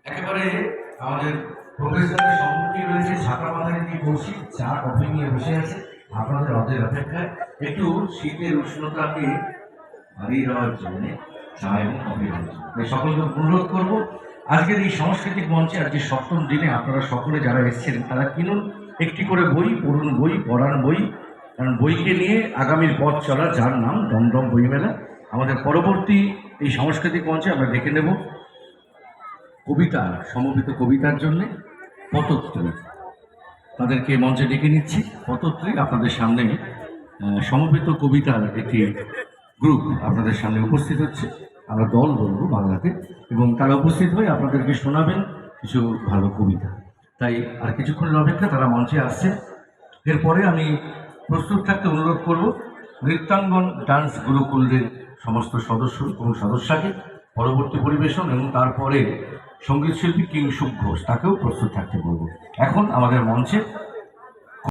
একেবারে আমাদের প্রফেসরের সম্মুখে রয়েছে ছাতা মাথায় একটি কৌশিক চা কফি নিয়ে বসে আছে আপনাদের অদের অপেক্ষায়। একটু শীতের উষ্ণতাকে হারিয়ে দেওয়ার জন্য চা এবং কফি তাই সকলকে অনুরোধ করবো আজকের এই সাংস্কৃতিক মঞ্চে আজকে সপ্তম দিনে আপনারা সকলে যারা এসেছেন তারা কিনুন একটি করে বই, পড়ুন বই, পড়ান বই, কারণ বইকে নিয়ে আগামীর পথ চলা, যার নাম দমদম বইমেলা। আমাদের পরবর্তী এই সাংস্কৃতিক মঞ্চে আমরা ডেকে নেব কবিতা, সমবেত কবিতার জন্যে পতত্রী। তাদেরকে মঞ্চে ডেকে নিচ্ছি। পতত্রী আপনাদের সামনে সমবেত কবিতার একটি গ্রুপ আপনাদের সামনে উপস্থিত হচ্ছে। আমরা দল বলবো বাংলাতে, এবং তারা উপস্থিত হয়ে আপনাদেরকে শোনাবেন কিছু ভালো কবিতা। তাই আর কিছুক্ষণের অপেক্ষা, তারা মঞ্চে আসছে। এরপরে আমি প্রস্তুত থাকতে অনুরোধ করব নৃত্যাঙ্গন ডান্স গুরুকুলের সমস্ত সদস্য এবং সদস্যকে পরবর্তী পরিবেশন, এবং তারপরে সঙ্গীত শিল্পী কিংশুক ঘোষ তাকেও প্রস্তুত থাকতে বলব। এখন আমাদের মঞ্চে